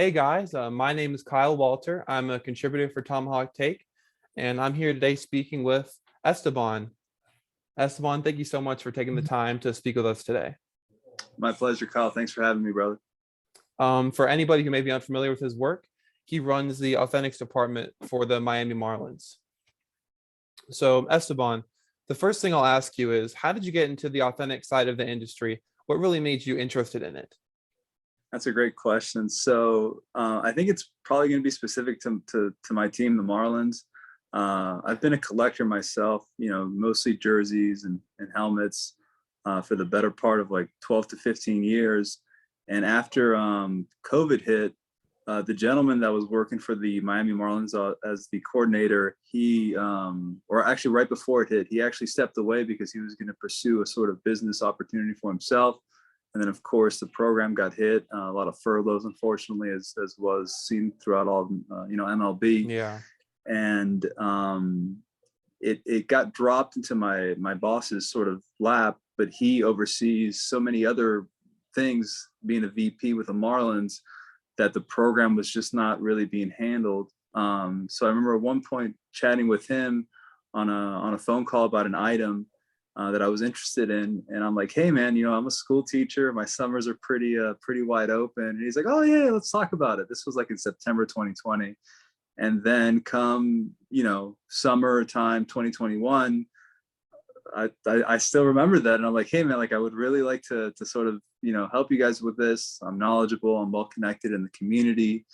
Hey guys, my name is Kyle Walter. I'm a contributor for Tomahawk Take, and I'm here today speaking with Esteban. Esteban, thank you so much for taking the time to speak with us today. My pleasure, Kyle. Thanks for having me, brother. For anybody who may be unfamiliar with his work, he runs the Authentics department for the Miami Marlins. So, Esteban, the first thing I'll ask you is, how did you get into the authentic side of the industry? What really made you interested in it? That's a great question. So I think it's probably going to be specific to my team, the Marlins. I've been a collector myself, mostly jerseys and helmets for the better part of like 12 to 15 years. And after COVID hit, the gentleman that was working for the Miami Marlins as the coordinator, or actually right before it hit, he actually stepped away because he was going to pursue a sort of business opportunity for himself. And then, of course, the program got hit. A lot of furloughs, unfortunately, as was seen throughout all, MLB. Yeah. And it got dropped into my boss's sort of lap, but he oversees so many other things, being a VP with the Marlins, that the program was just not really being handled. So I remember at one point chatting with him on a phone call about an item that I was interested in, and I'm like, hey man, I'm a school teacher. My summers are pretty wide open. And he's like, oh yeah, let's talk about it. This was like in September 2020, and then come summertime 2021. I still remember that, and I'm like, hey man, like I would really like to sort of help you guys with this. I'm knowledgeable, I'm well connected in the community.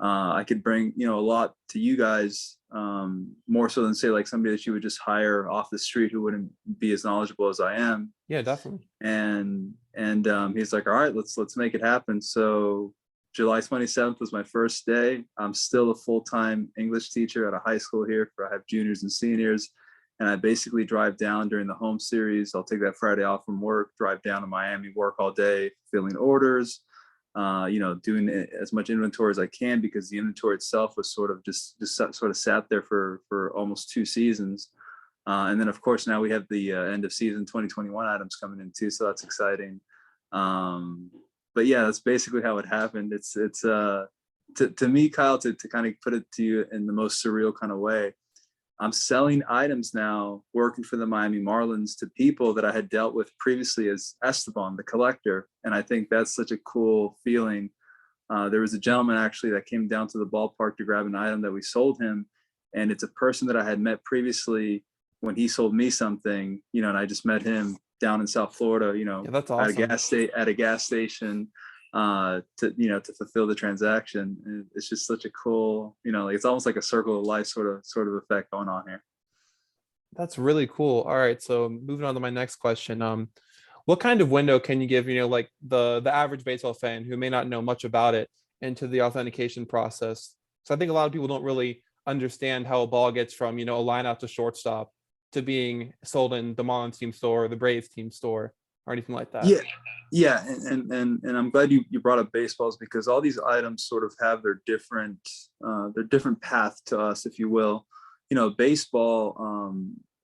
I could bring a lot to you guys, more so than say like somebody that you would just hire off the street who wouldn't be as knowledgeable as I am. Yeah, definitely. And he's like, all right, let's make it happen. So July 27th was my first day. I'm still a full-time English teacher at a high school here. I have juniors and seniors, and I basically drive down during the home series. I'll take that Friday off from work, drive down to Miami, work all day, filling orders, doing as much inventory as I can, because the inventory itself was sort of just sort of sat there for almost 2 seasons. And then of course now we have the end of season 2021 items coming in too, so that's exciting. But yeah, that's basically how it happened. It's to me, Kyle, to kind of put it to you in the most surreal kind of way, I'm selling items now, working for the Miami Marlins, to people that I had dealt with previously as Esteban, the collector. And I think that's such a cool feeling. There was a gentleman actually that came down to the ballpark to grab an item that we sold him. And it's a person that I had met previously when he sold me something, and I just met him down in South Florida, Yeah, that's awesome. at a gas station, to fulfill the transaction. And it's just such a cool, like it's almost like a circle of life sort of effect going on here. That's really cool. All right, so moving on to my next question. What kind of window can you give, like the average baseball fan who may not know much about it, into the authentication process? So I think a lot of people don't really understand how a ball gets from, a line out to shortstop to being sold in the Marlins team store or the Braves team store or anything like that. Yeah, and I'm glad you brought up baseballs, because all these items sort of have their different path to us, if you will. Baseball,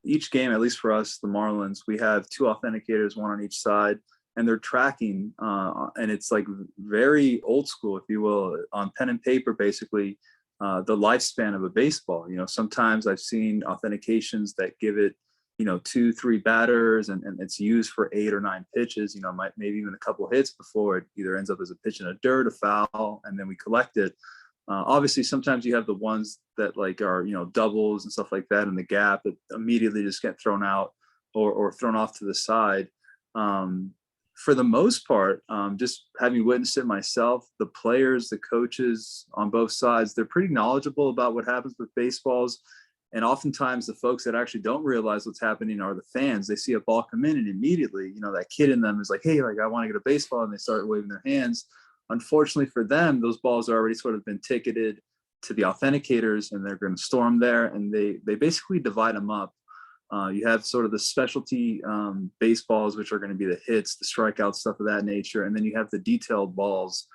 each game, at least for us, the Marlins, we have 2 authenticators, one on each side, and they're tracking, and it's like very old school, if you will, on pen and paper, basically, the lifespan of a baseball. Sometimes I've seen authentications that give it 2-3 batters, and it's used for 8 or 9 pitches, maybe even a couple hits before it either ends up as a pitch in the dirt, a foul, and then we collect it. Obviously sometimes you have the ones that like are doubles and stuff like that in the gap that immediately just get thrown out or thrown off to the side. For the most part, just having witnessed it myself, the players, the coaches on both sides, they're pretty knowledgeable about what happens with baseballs. And oftentimes the folks that actually don't realize what's happening are the fans. They see a ball come in and immediately, that kid in them is like, hey, like I want to get a baseball, and they start waving their hands. Unfortunately for them, those balls are already sort of been ticketed to the authenticators, and they're going to store them there, and they basically divide them up. You have sort of the specialty baseballs, which are going to be the hits, the strikeouts, stuff of that nature. And then you have the detailed balls,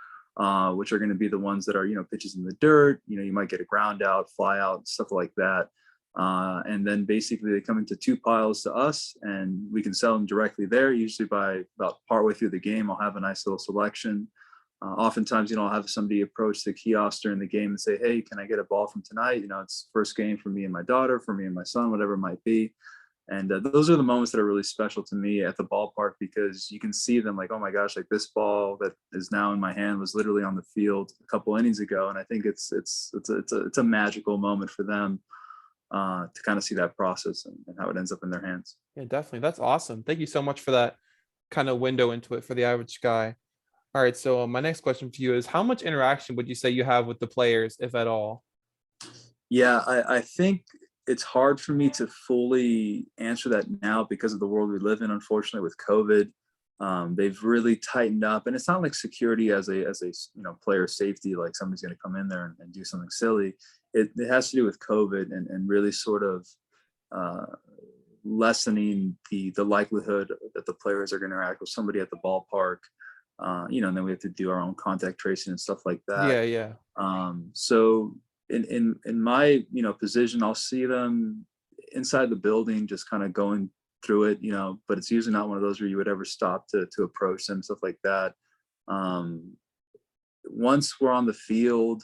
which are going to be the ones that are, pitches in the dirt. You might get a ground out, fly out, stuff like that. And then basically they come into 2 piles to us, and we can sell them directly there. Usually by about partway through the game, I'll have a nice little selection. Oftentimes, I'll have somebody approach the kiosk during the game and say, "Hey, can I get a ball from tonight? It's first game for me and my daughter, for me and my son, whatever it might be." And those are the moments that are really special to me at the ballpark, because you can see them like, oh my gosh, like this ball that is now in my hand was literally on the field a couple innings ago. And I think it's a magical moment for them to kind of see that process and how it ends up in their hands. Yeah, definitely. That's awesome. Thank you so much for that kind of window into it for the average guy. All right, so my next question for you is, how much interaction would you say you have with the players, if at all? Yeah, I think it's hard for me to fully answer that now because of the world we live in. Unfortunately, with COVID, they've really tightened up, and it's not like security as a player safety, like somebody's going to come in there and do something silly. It has to do with COVID and really sort of uh, lessening the likelihood that the players are going to interact with somebody at the ballpark. And then we have to do our own contact tracing and stuff like that. Yeah, yeah. So in my position, I'll see them inside the building, just kind of going through it, but it's usually not one of those where you would ever stop to approach them, stuff like that. Once we're on the field,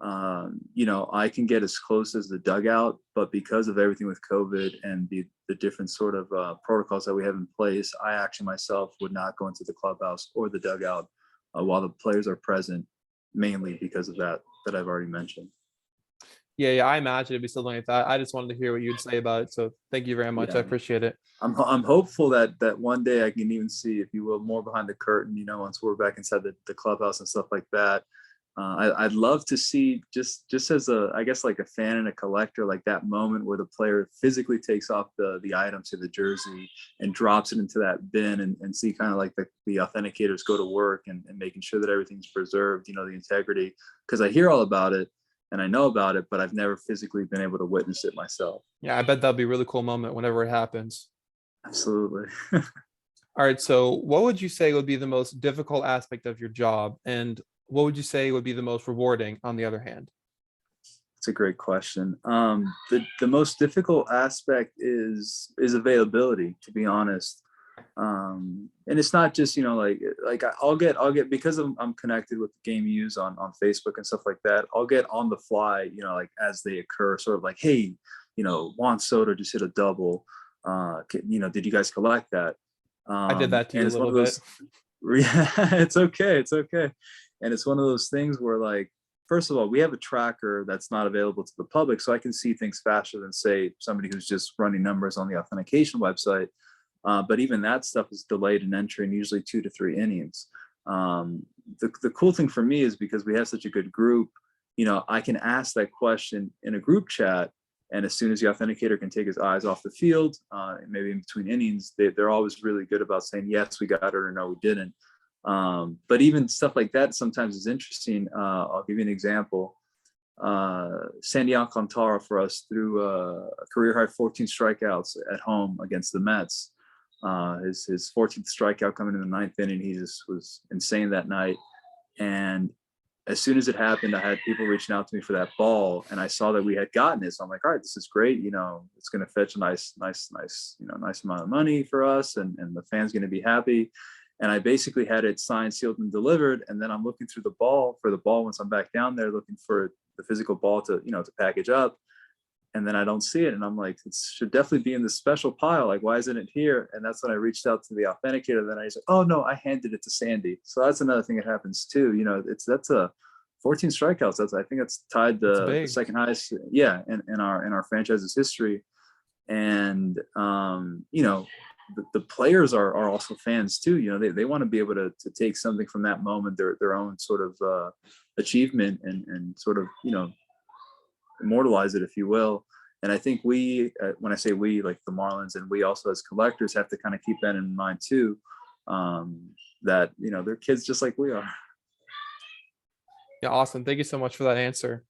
I can get as close as the dugout, but because of everything with COVID and the different sort of protocols that we have in place, I actually myself would not go into the clubhouse or the dugout while the players are present, mainly because of that I've already mentioned. Yeah, I imagine it'd be something like that. I just wanted to hear what you'd say about it. So thank you very much. I Yeah, appreciate it. I'm hopeful that one day I can even see, if you will, more behind the curtain. Once we're back inside the clubhouse and stuff like that. I'd love to see, just as I guess like a fan and a collector, like that moment where the player physically takes off the items to the jersey and drops it into that bin, and see kind of like the authenticators go to work and making sure that everything's preserved, the integrity. Because I hear all about it and I know about it, but I've never physically been able to witness it myself. Yeah, I bet that'll be a really cool moment whenever it happens. Absolutely. All right, so what would you say would be the most difficult aspect of your job, and what would you say would be the most rewarding on the other hand? It's a great question. The most difficult aspect is availability, to be honest. And it's not just like I'll get, because I'm connected with the game use on Facebook and stuff like that. I'll get on the fly, like as they occur, sort of like, hey, Juan Soto just hit a double. Did you guys collect that? I did that to And you a it's one little of bit. those. Yeah, it's okay. And it's one of those things where, like, first of all, we have a tracker that's not available to the public, so I can see things faster than, say, somebody who's just running numbers on the authentication website. But even that stuff is delayed in entering, usually 2 to 3 innings. The cool thing for me is, because we have such a good group, I can ask that question in a group chat, and as soon as the authenticator can take his eyes off the field, maybe in between innings, they're always really good about saying, yes, we got it, or no, we didn't. But even stuff like that sometimes is interesting. I'll give you an example. Sandy Alcantara for us threw a career high 14 strikeouts at home against the Mets. His 14th strikeout coming in the 9th inning, he just was insane that night. And as soon as it happened, I had people reaching out to me for that ball, and I saw that we had gotten it. So I'm like, all right, this is great. It's going to fetch a nice amount of money for us, and the fans going to be happy. And I basically had it signed, sealed, and delivered. And then I'm looking through the ball once I'm back down there, looking for the physical ball to package up. And then I don't see it. And I'm like, it should definitely be in this special pile. Like, why isn't it here? And that's when I reached out to the authenticator. Then I said, oh no, I handed it to Sandy. So that's another thing that happens too. That's a 14 strikeouts. I think that's tied the second highest, in our franchise's history. And the players are also fans too. They want to be able to take something from that moment, their own sort of achievement, and sort of immortalize it, if you will. And I think we, when I say we, like the Marlins, and we also as collectors have to kind of keep that in mind too, that they're kids just like we are. Yeah, awesome. Thank you so much for that answer.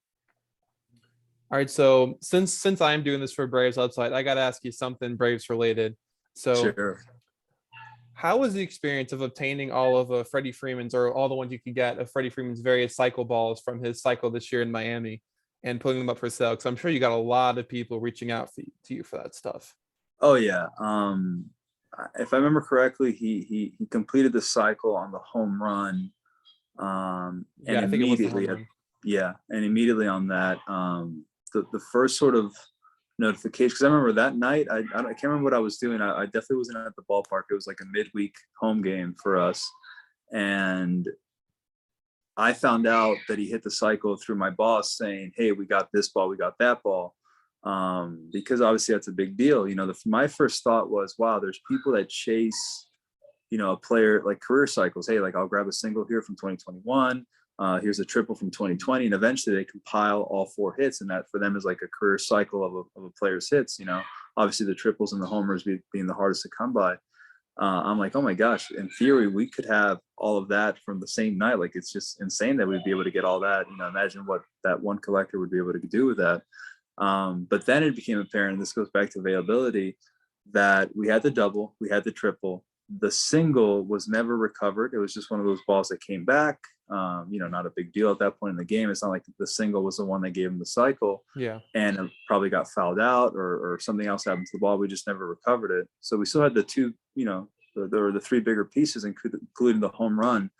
All right, so since I'm doing this for Braves website, I got to ask you something Braves related. So, Sure. how was the experience of obtaining all of Freddie Freeman's, or all the ones you could get of Freddie Freeman's various cycle balls from his cycle this year in Miami, and putting them up for sale? Because I'm sure you got a lot of people reaching out to you for that stuff. Oh yeah. If I remember correctly, he completed the cycle on the home run And Yeah, I think it was the home immediately, run. yeah, and immediately on that, the first sort of notification, because I remember that night, I can't remember what I was doing. I definitely wasn't at the ballpark. It was like a midweek home game for us, and I found out that he hit the cycle through my boss saying, "Hey, we got this ball, we got that ball," because obviously that's a big deal. My first thought was, "Wow, there's people that chase, a player like career cycles. Hey, like I'll grab a single here from 2021. Here's a triple from 2020, and eventually they compile all four hits, and that for them is like a career cycle of a player's hits. Obviously the triples and the homers being the hardest to come by. I'm like, oh my gosh, in theory, we could have all of that from the same night. Like, it's just insane that we'd be able to get all that. Imagine what that one collector would be able to do with that. But then it became apparent, and this goes back to availability, that we had the double, we had the triple. The single was never recovered. It was just one of those balls that came back. Not a big deal at that point in the game. It's not like the single was the one that gave him the cycle. Yeah. And it probably got fouled out, or something else happened to the ball. We just never recovered it. So we still had the two, there were the three bigger pieces, including the home run.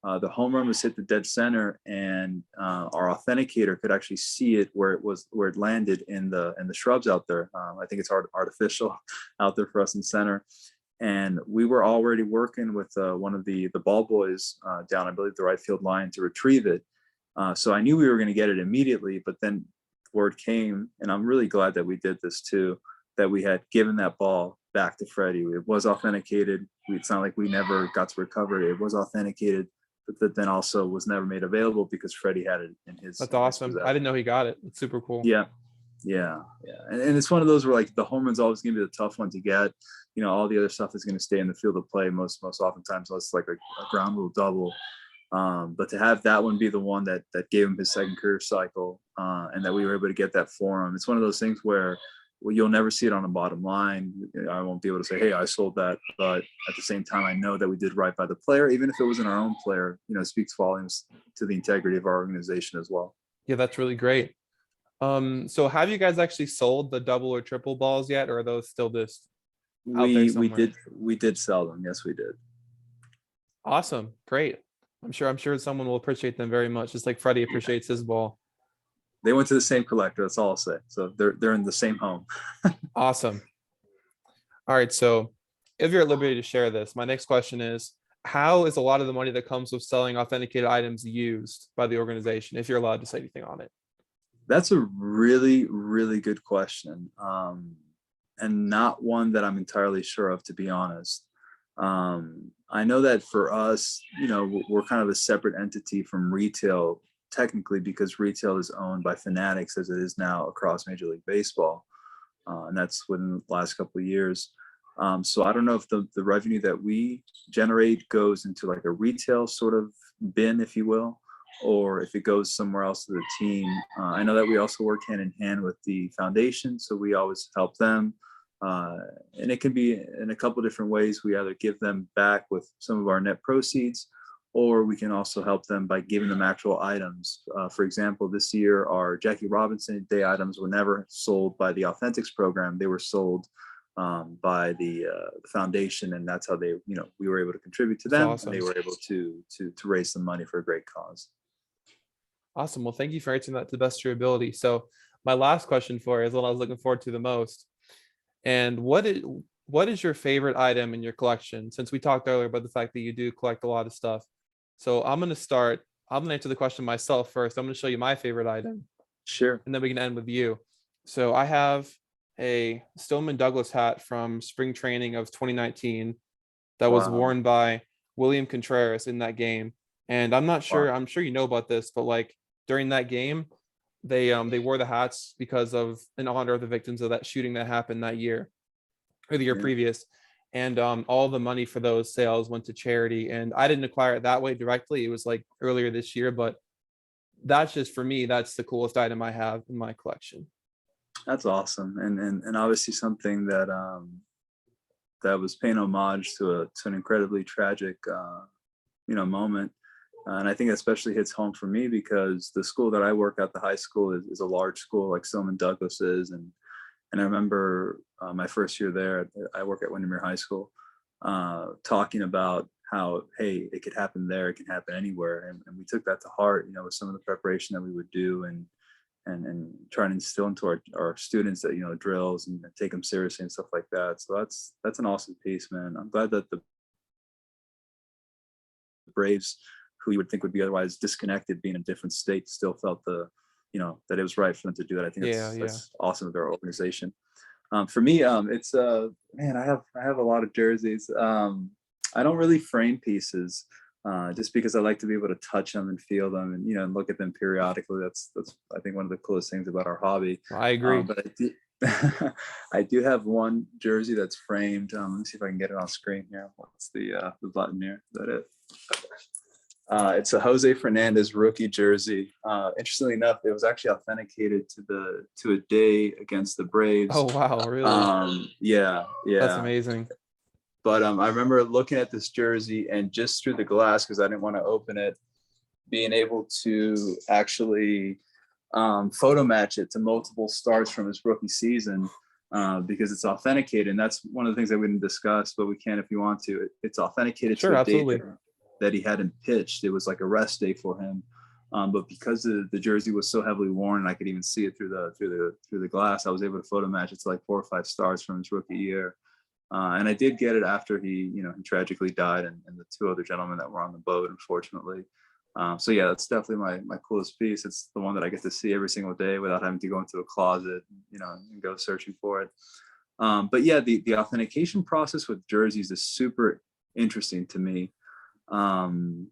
The home run was hit the dead center, and our authenticator could actually see it where it landed in the shrubs out there. I think it's artificial out there for us in center. And we were already working with one of the ball boys down, I believe, the right field line to retrieve it. So I knew we were going to get it immediately, but then word came, and I'm really glad that we did this too, that we had given that ball back to Freddie. It was authenticated. It's not like we never got to recover it. It was authenticated, but that then also was never made available because Freddie had it in his. That's awesome. I didn't know he got it. It's super cool. Yeah. And it's one of those where like the home run's always going to be the tough one to get. All the other stuff is going to stay in the field of play most oftentimes. So it's like a ground rule double. But to have that one be the one that gave him his second career cycle, and that we were able to get that for him, it's one of those things where you'll never see it on the bottom line. I won't be able to say, hey, I sold that. But at the same time, I know that we did right by the player, even if it wasn't our own player. It speaks volumes to the integrity of our organization as well. Yeah, that's really great. So have you guys actually sold the double or triple balls yet, or are those still just out there somewhere? We did sell them. Yes, we did. Awesome. Great. I'm sure someone will appreciate them very much, just like Freddie appreciates his ball. They went to the same collector. That's all I'll say. So they're in the same home. Awesome. All right. So if you're at liberty to share this, my next question is, how is a lot of the money that comes with selling authenticated items used by the organization, if you're allowed to say anything on it? That's a really, really good question. And not one that I'm entirely sure of, to be honest. I know that for us, we're kind of a separate entity from retail, technically, because retail is owned by Fanatics, as it is now across Major League Baseball. And that's within the last couple of years. So I don't know if the revenue that we generate goes into like a retail sort of bin, if you will, or if it goes somewhere else to the team. I know that we also work hand in hand with the foundation, so we always help them. And it can be in a couple different ways. We either give them back with some of our net proceeds, or we can also help them by giving them actual items. For example, this year, our Jackie Robinson Day items were never sold by the Authentics program. They were sold by the foundation, and that's how they, we were able to contribute to them. Awesome. And they were able to raise some money for a great cause. Awesome. Well, thank you for answering that to the best of your ability. So my last question for you is what I was looking forward to the most. And what is your favorite item in your collection? Since we talked earlier about the fact that you do collect a lot of stuff. So I'm going to answer the question myself first. I'm going to show you my favorite item. Sure. And then we can end with you. So I have a Stoneman Douglas hat from spring training of 2019 that was worn by William Contreras in that game. And I'm not sure, I'm sure you know about this, but like during that game, they wore the hats because of in honor of the victims of that shooting that happened that year or the year previous. And all the money for those sales went to charity. And I didn't acquire it that way directly. It was like earlier this year, but that's just for me, that's the coolest item I have in my collection. That's awesome. And obviously something that that was paying homage to an incredibly tragic moment. And I think especially hits home for me because the school that I work at, the high school, is a large school like Stoneman Douglas is. And I remember my first year there, I work at Windermere High School, talking about how, hey, it could happen there, it can happen anywhere. And we took that to heart, with some of the preparation that we would do, and try to instill into our students that, drills, and take them seriously and stuff like that. So that's an awesome piece, man. I'm glad that the Braves, who you would think would be otherwise disconnected, being in a different state, still felt that it was right for them to do that. I think Yeah, that's awesome of their organization. For me, it's man, I have a lot of jerseys. I don't really frame pieces, just because I like to be able to touch them and feel them, and look at them periodically. That's I think one of the coolest things about our hobby. I agree. But I do I do have one jersey that's framed. Let me see if I can get it on screen here. What's the button here? Is that it? It's a Jose Fernandez rookie jersey. Interestingly enough, it was actually authenticated to a day against the Braves. Oh wow, really? Yeah. That's amazing. But I remember looking at this jersey, and just through the glass, because I didn't want to open it, being able to actually photo match it to multiple starts from his rookie season, because it's authenticated. And that's one of the things that we didn't discuss, but we can if you want to. It's authenticated Sure, to a absolutely. date that he hadn't pitched. It was like a rest day for him. But because the jersey was so heavily worn, and I could even see it through the glass, I was able to photo match it to like 4 or 5 stars from his rookie year. And I did get it after he tragically died, and the 2 other gentlemen that were on the boat, unfortunately. So yeah, that's definitely my coolest piece. It's the one that I get to see every single day without having to go into a closet, and go searching for it. But yeah, the authentication process with jerseys is super interesting to me. And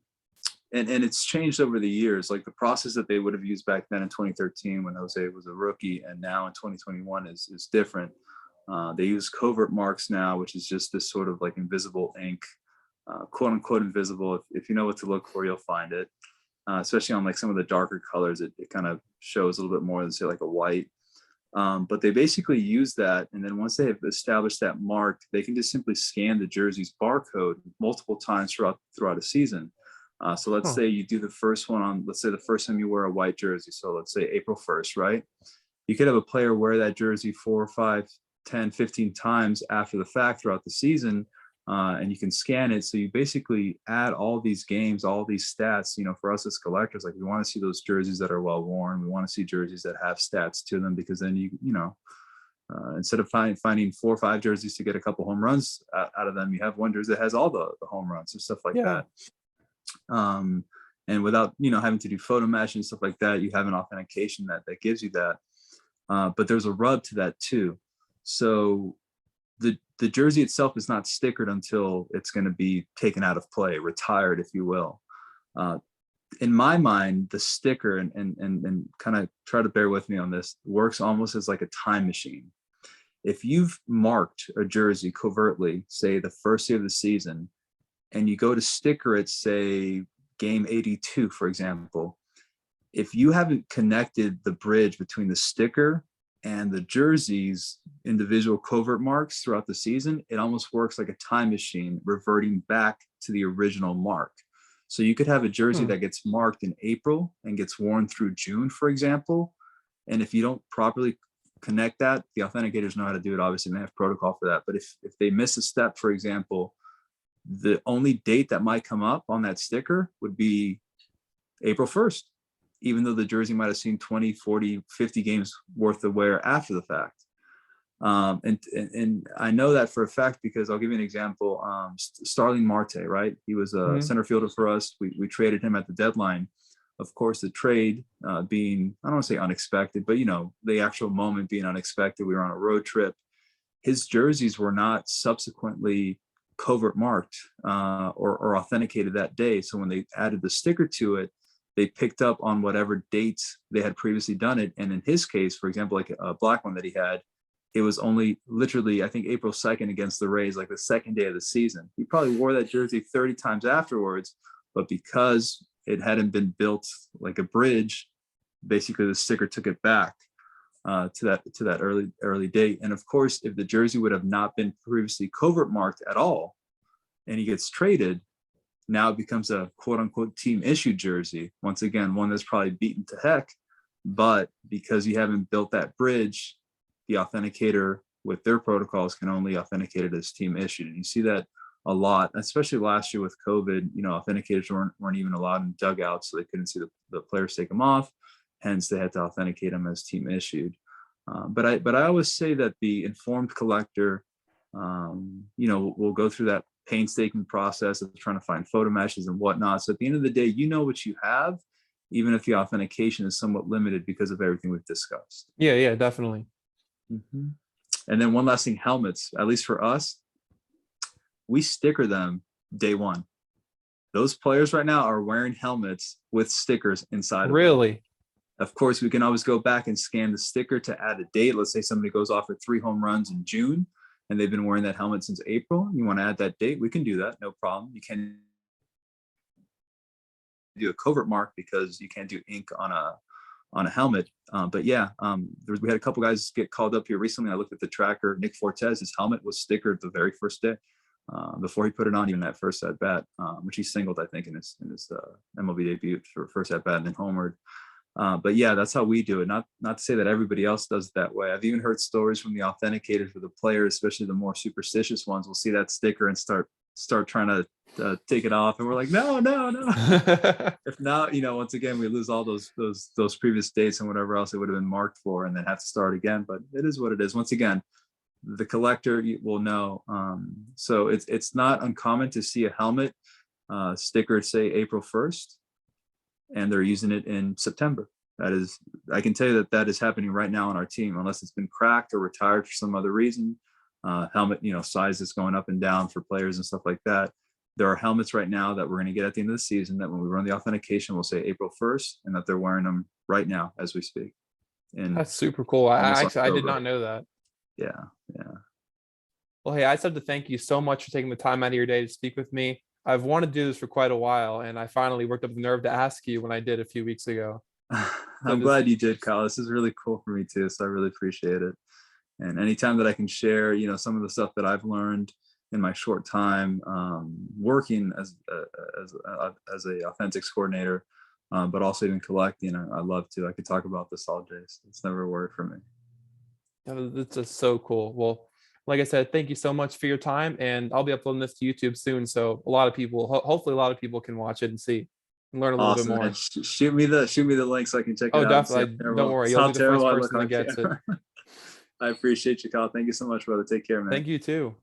it's changed over the years. Like the process that they would have used back then in 2013 when Jose was a rookie, and now in 2021 is different. They use covert marks now, which is just this sort of like invisible ink, quote unquote invisible. If you know what to look for, you'll find it. Especially on like some of the darker colors, it kind of shows a little bit more than say like a white. But they basically use that, and then once they have established that mark, they can just simply scan the jersey's barcode multiple times throughout a season. So let's Huh. say you do the first one on, let's say the first time you wear a white jersey. So let's say April 1st, right? You could have a player wear that jersey 4, 5, 10, 15 times after the fact throughout the season. And you can scan it. So you basically add all these games, all these stats. For us as collectors, like we want to see those jerseys that are well worn. We want to see jerseys that have stats to them, because then instead of finding 4 or 5 jerseys to get a couple home runs out of them, you have one jersey that has all the home runs and stuff like Yeah. that. And without having to do photo matching and stuff like that, you have an authentication that gives you that. But there's a rub to that too. So the jersey itself is not stickered until it's going to be taken out of play, retired, if you will. In my mind, the sticker, and kind of try to bear with me on this, works almost as like a time machine. If you've marked a jersey covertly, say the first day of the season, and you go to sticker it, say game 82, for example, if you haven't connected the bridge between the sticker and the jersey's individual covert marks throughout the season, it almost works like a time machine, reverting back to the original mark. So you could have a jersey that gets marked in April and gets worn through June, for example. And if you don't properly connect that, the authenticators know how to do it. Obviously, they have protocol for that. But if they miss a step, for example, the only date that might come up on that sticker would be April 1st, even though the jersey might have seen 20, 40, 50 games worth of wear after the fact. And I know that for a fact because I'll give you an example. Starling Marte, right? He was a center fielder for us. We traded him at the deadline. Of course, the trade being, I don't want to say unexpected, but the actual moment being unexpected. We were on a road trip. His jerseys were not subsequently covert marked or authenticated that day. So when they added the sticker to it, they picked up on whatever dates they had previously done it. And in his case, for example, like a black one that he had, it was only literally, I think, April 2nd against the Rays, like the second day of the season. He probably wore that jersey 30 times afterwards, but because it hadn't been built like a bridge, basically the sticker took it back to that early date. And of course, if the jersey would have not been previously covert marked at all, and he gets traded, now it becomes a quote unquote team issued jersey. Once again, one that's probably beaten to heck, but because you haven't built that bridge, the authenticator with their protocols can only authenticate it as team issued. And you see that a lot, especially last year with COVID. Authenticators weren't even allowed in dugouts, so they couldn't see the players take them off. Hence, they had to authenticate them as team issued. But I always say that the informed collector, will go through that painstaking process of trying to find photo matches and whatnot. So at the end of the day, you know what you have, even if the authentication is somewhat limited because of everything we've discussed. Yeah, definitely. Mm-hmm. And then one last thing, helmets, at least for us, we sticker them day one. Those players right now are wearing helmets with stickers inside of them. Really? Of course, we can always go back and scan the sticker to add a date. Let's say somebody goes off for 3 home runs in June and they've been wearing that helmet since April. You want to add that date, we can do that, no problem. You can do a covert mark because you can't do ink on a helmet. But yeah, we had a couple guys get called up here recently. I looked at the tracker. Nick Fortes, his helmet was stickered the very first day before he put it on, even that first at bat, which he singled, I think, in his MLB debut for first at bat and then homered. But yeah, that's how we do it. Not to say that everybody else does it that way. I've even heard stories from the authenticators where the players, especially the more superstitious ones, will see that sticker and start trying to take it off, and we're like, no. If not, once again, we lose all those previous dates and whatever else it would have been marked for, and then have to start again. But it is what it is. Once again, the collector will know. So it's not uncommon to see a helmet sticker, say April 1st, and they're using it in September. I can tell you that is happening right now on our team, unless it's been cracked or retired for some other reason. Helmet, size is going up and down for players and stuff like that. There are helmets right now that we're going to get at the end of the season that when we run the authentication, we'll say April 1st, and that they're wearing them right now as we speak. And That's super cool. I did not know that. Yeah. Well, hey, I just have to thank you so much for taking the time out of your day to speak with me. I've wanted to do this for quite a while, and I finally worked up the nerve to ask you when I did a few weeks ago. I'm glad you did, Kyle. This is really cool for me too, so I really appreciate it. And anytime that I can share, some of the stuff that I've learned in my short time working as a authentics coordinator, but also even collecting, I love to. I could talk about this all day. So it's never a worry for me. It's just so cool. Well, like I said, thank you so much for your time, and I'll be uploading this to YouTube soon, so a lot of people, hopefully a lot of people can watch it and see and learn a little bit more. Man. Shoot me the link so I can check it out. Oh, definitely. Don't worry. You'll be the first person that gets it. I appreciate you, Kyle. Thank you so much, brother. Take care, man. Thank you too.